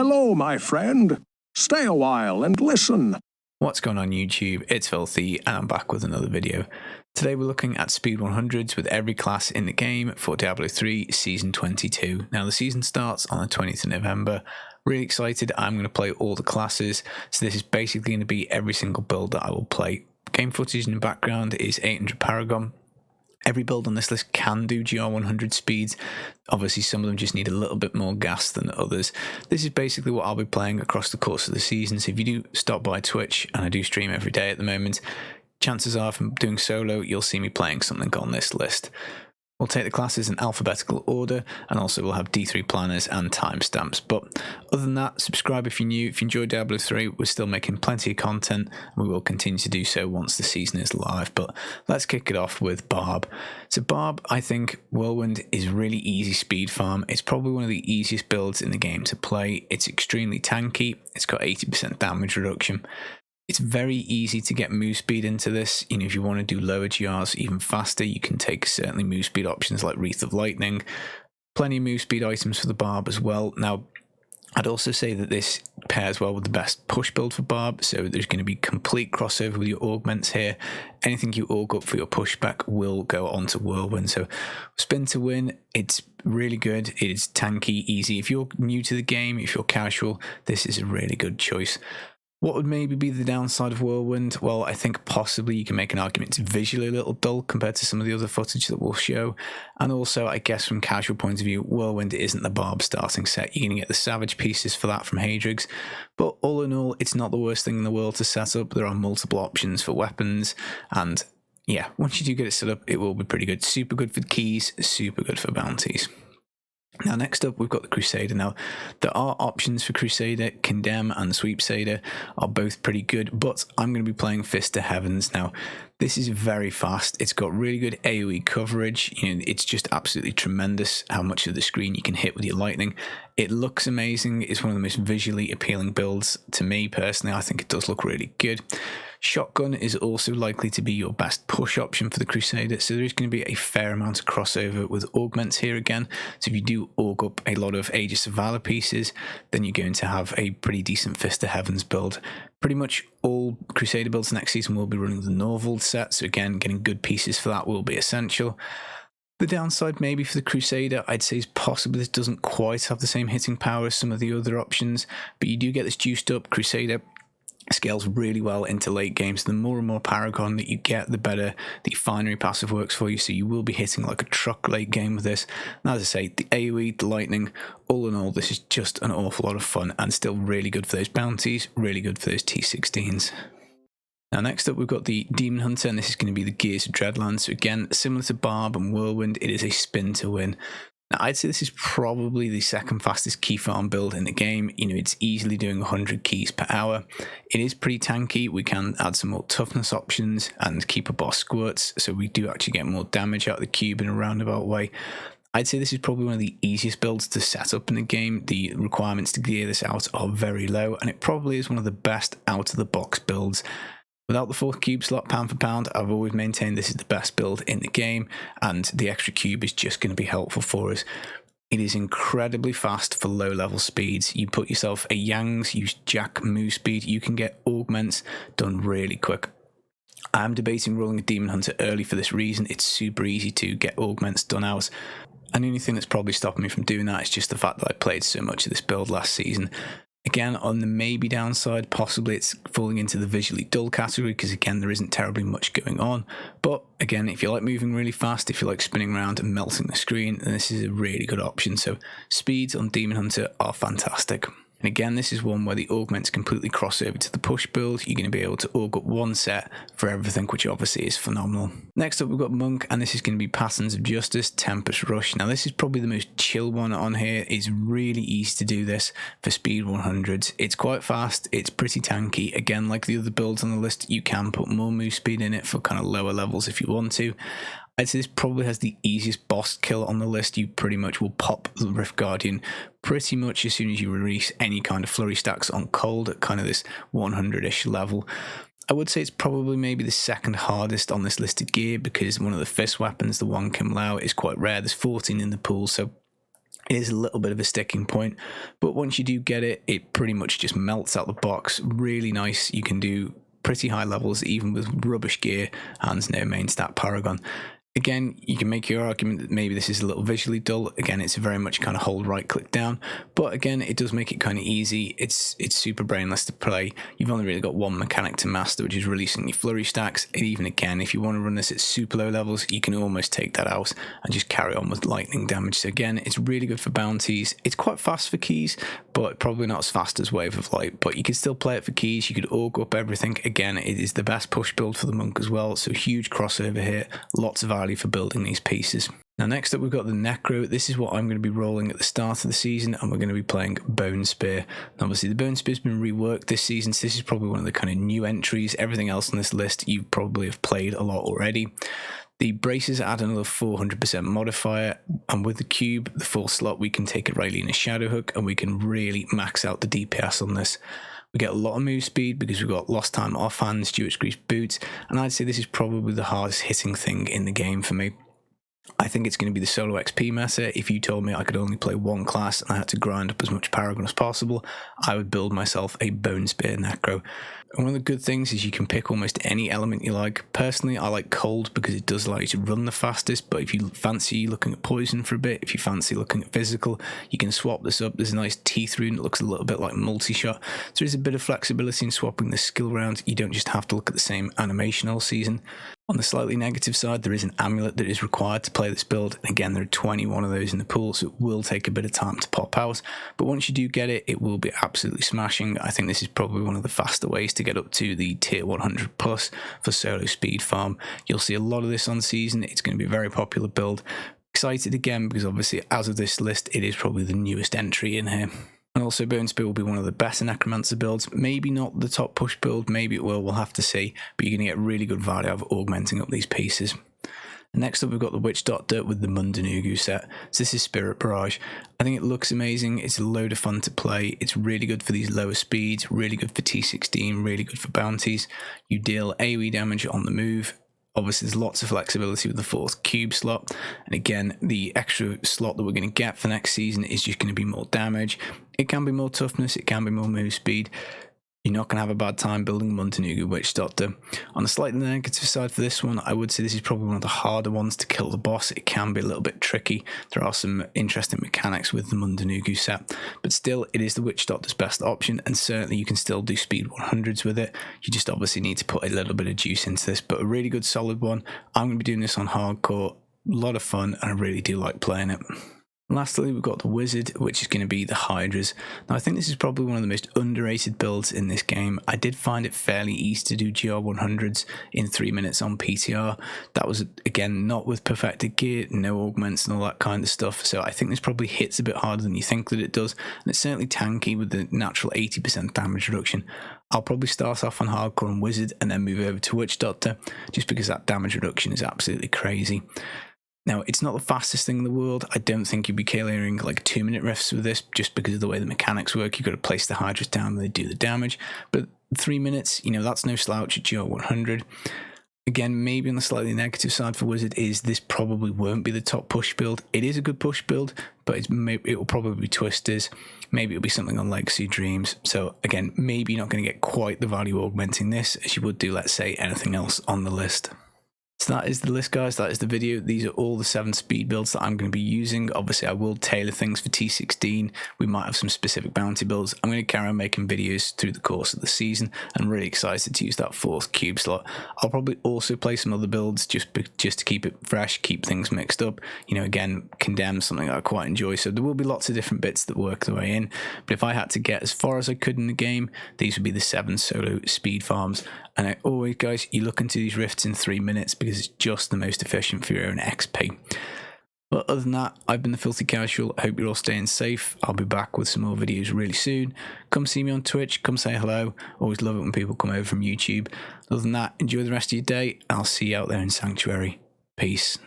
Hello, my friend. Stay a while and listen. What's going on YouTube? It's Filthy and I'm back with another video. Today we're looking at speed 100s with every class in the game for Diablo 3 Season 22. Now the season starts on the 20th of November. Really excited, I'm going to play all the classes. So this is basically going to be every single build that I will play. Game footage in the background is 800 Paragon. Every build on this list can do GR100 speeds. Obviously some of them just need a little bit more gas than others. This is basically what I'll be playing across the course of the season. So if you do stop by Twitch, and I do stream every day at the moment, chances are from doing solo you'll see me playing something on this list. We'll take the classes in alphabetical order, and also we'll have D3 planners and timestamps. But other than that, subscribe if you're new. If you enjoy Diablo 3, we're still making plenty of content, and we will continue to do so once the season is live. But let's kick it off with Barb. So Barb, I think Whirlwind is really easy speed farm. It's probably one of the easiest builds in the game to play. It's extremely tanky. It's got 80% damage reduction. It's very easy to get move speed into this. You know, if you want to do lower GRs even faster, you can take certainly move speed options like Wreath of Lightning. Plenty of move speed items for the Barb as well. Now, I'd also say that this pairs well with the best push build for Barb, so there's going to be complete crossover with your augments here. Anything you aug up for your pushback will go onto Whirlwind. So spin to win, it's really good. It is tanky, easy. If you're new to the game, if you're casual, this is a really good choice. What would maybe be the downside of Whirlwind? Well, I think possibly you can make an argument it's visually a little dull compared to some of the other footage that we'll show. And also, I guess from casual point of view, Whirlwind isn't the Barb starting set. You're going to get the Savage pieces for that from Hydras. But all in all, it's not the worst thing in the world to set up. There are multiple options for weapons. And yeah, once you do get it set up, it will be pretty good. Super good for keys, super good for bounties. Now next up we've got the Crusader. Now there are options for Crusader. Condemn and Sweepsader are both pretty good, but I'm going to be playing Fist to Heavens. Now this is very fast. It's got really good AoE coverage. You know, it's just absolutely tremendous how much of the screen you can hit with your lightning. It looks amazing. It's one of the most visually appealing builds to me personally. I think it does look really good. Shotgun is also likely to be your best push option for the Crusader, so there is going to be a fair amount of crossover with augments here again. So if you do aug up a lot of Aegis of Valor pieces, then you're going to have a pretty decent Fist of Heavens build. Pretty much all Crusader builds next season will be running the Norvald set, so again, getting good pieces for that will be essential. The downside maybe for the Crusader, I'd say, is possibly this doesn't quite have the same hitting power as some of the other options, but you do get this juiced up Crusader. Scales really well into late games. The more and more Paragon that you get, the better the Finery passive works for you, so you will be hitting like a truck late game with this. And as I say, the AoE, the lightning, all in all, this is just an awful lot of fun and still really good for those bounties, really good for those T16s. Now next up we've got the Demon Hunter, and this is going to be the Gears of Dreadlands. So again, similar to Barb and Whirlwind, it is a spin to win. Now, I'd say this is probably the second fastest key farm build in the game. You know, it's easily doing 100 keys per hour. It is pretty tanky. We can add some more toughness options and keep a boss squirts, so we do actually get more damage out of the cube in a roundabout way. I'd say this is probably one of the easiest builds to set up in the game. The requirements to gear this out are very low, and it probably is one of the best out-of-the-box builds. Without the 4th cube slot, pound for pound, I've always maintained this is the best build in the game, and the extra cube is just going to be helpful for us. It is incredibly fast for low level speeds. You put yourself a Yang's, use Jack move speed, you can get augments done really quick. I'm debating rolling a Demon Hunter early for this reason. It's super easy to get augments done out. And the only thing that's probably stopping me from doing that is just the fact that I played so much of this build last season. Again, on the maybe downside, possibly it's falling into the visually dull category because, again, there isn't terribly much going on. But, again, if you like moving really fast, if you like spinning around and melting the screen, then this is a really good option. So speeds on Demon Hunter are fantastic. And again, this is one where the augments completely cross over to the push build. You're going to be able to aug up one set for everything, which obviously is phenomenal. Next up, we've got Monk, and this is going to be Patterns of Justice, Tempest Rush. Now, this is probably the most chill one on here. It's really easy to do this for speed 100s. It's quite fast. It's pretty tanky. Again, like the other builds on the list, you can put more move speed in it for kind of lower levels if you want to. I'd say this probably has the easiest boss kill on the list. You pretty much will pop the Rift Guardian pretty much as soon as you release any kind of flurry stacks on cold at kind of this 100-ish level. I would say it's probably maybe the second hardest on this listed gear because one of the fist weapons, the One Kim Lao, is quite rare. There's 14 in the pool, so It is a little bit of a sticking point, but once you do get it, it pretty much just melts out the box. Really nice. You can do pretty high levels even with rubbish gear and no main stat paragon. Again, you can make your argument that maybe this is a little visually dull. Again, it's very much kind of hold right click down, but again, it does make it kind of easy. It's super brainless to play. You've only really got one mechanic to master, which is releasing your flurry stacks. And even again, if you want to run this at super low levels, you can almost take that out and just carry on with lightning damage. So again, it's really good for bounties. It's quite fast for keys, but probably not as fast as Wave of Light, but you can still play it for keys. You could org up everything. Again, it is the best push build for the monk as well, so huge crossover here, lots of value for building these pieces. Now next up we've got the Necro. This is what I'm going to be rolling at the start of the season, and we're going to be playing Bone Spear. And obviously the Bone Spear's been reworked this season, so this is probably one of the kind of new entries. Everything else on this list you probably have played a lot already. The braces add another 400% modifier, and with the cube, the full slot, we can take a Raelian Shadow Hook and we can really max out the DPS on this. We get a lot of move speed because we've got Lost Time Offhand, Stewart's Grease Boots, and I'd say this is probably the hardest hitting thing in the game for me. I think it's going to be the solo XP meta. If you told me I could only play one class and I had to grind up as much Paragon as possible, I would build myself a Bone Spear Necro. And one of the good things is you can pick almost any element you like. Personally, I like cold because it does allow you to run the fastest, but if you fancy looking at poison for a bit, if you fancy looking at physical, you can swap this up. There's a nice teeth rune that looks a little bit like multi-shot. So there's a bit of flexibility in swapping the skill around. You don't just have to look at the same animation all season. On the slightly negative side, there is an amulet that is required to play this build. Again, there are 21 of those in the pool, so it will take a bit of time to pop out. But once you do get it, it will be absolutely smashing. I think this is probably one of the faster ways to get up to the tier 100 plus for solo speed farm. You'll see a lot of this on season. It's going to be a very popular build. Excited again because obviously as of this list, it is probably the newest entry in here. And also Bone Spear will be one of the better Necromancer builds. Maybe not the top push build, maybe it will, we'll have to see. But you're going to get really good value out of augmenting up these pieces. And next up we've got the Witch Doctor with the Mundunugu set. So this is Spirit Barrage. I think it looks amazing, it's a load of fun to play, it's really good for these lower speeds, really good for T16, really good for bounties. You deal AoE damage on the move. Obviously there's lots of flexibility with the fourth cube slot, and again the extra slot that we're going to get for next season is just going to be more damage. It can be more toughness, it can be more move speed. You're not going to have a bad time building Mundunugu Witch Doctor. On the slightly negative side for this one, I would say this is probably one of the harder ones to kill the boss. It can be a little bit tricky. There are some interesting mechanics with the Mundunugu set, but still it is the Witch Doctor's best option, and certainly you can still do speed 100s with it. You just obviously need to put a little bit of juice into this, but a really good solid one. I'm going to be doing this on hardcore. A lot of fun, and I really do like playing it. Lastly, we've got the Wizard, which is going to be the Hydras. Now, I think this is probably one of the most underrated builds in this game. I did find it fairly easy to do GR100s in 3 minutes on PTR. That was, again, not with perfected gear, no augments and all that kind of stuff. So I think this probably hits a bit harder than you think that it does. And it's certainly tanky with the natural 80% damage reduction. I'll probably start off on hardcore and Wizard and then move over to Witch Doctor, just because that damage reduction is absolutely crazy. Now, it's not the fastest thing in the world. I don't think you'd be clearing like 2-minute rifts with this just because of the way the mechanics work. You've got to place the Hydras down and they do the damage. But 3 minutes, you know, that's no slouch at GR100. Again, maybe on the slightly negative side for Wizard is this probably won't be the top push build. It is a good push build, but it will probably be Twisters. Maybe it'll be something on Legacy Dreams. So again, maybe you're not going to get quite the value augmenting this as you would do, let's say, anything else on the list. So that is the list, guys. That is the video. These are all the 7 speed builds that I'm going to be using. Obviously, I will tailor things for T16. We might have some specific bounty builds. I'm going to carry on making videos through the course of the season. I'm really excited to use that 4th cube slot. I'll probably also play some other builds just to keep it fresh, keep things mixed up. You know, again, Condemn, something that I quite enjoy. So there will be lots of different bits that work their way in. But if I had to get as far as I could in the game, these would be the 7 solo speed farms. And I always, guys, you look into these rifts in 3 minutes because it's just the most efficient for your own XP. But other than that, I've been the Filthy Casual. I hope you're all staying safe. I'll be back with some more videos really soon. Come see me on Twitch. Come say hello. Always love it when people come over from YouTube. Other than that, enjoy the rest of your day. I'll see you out there in Sanctuary. Peace.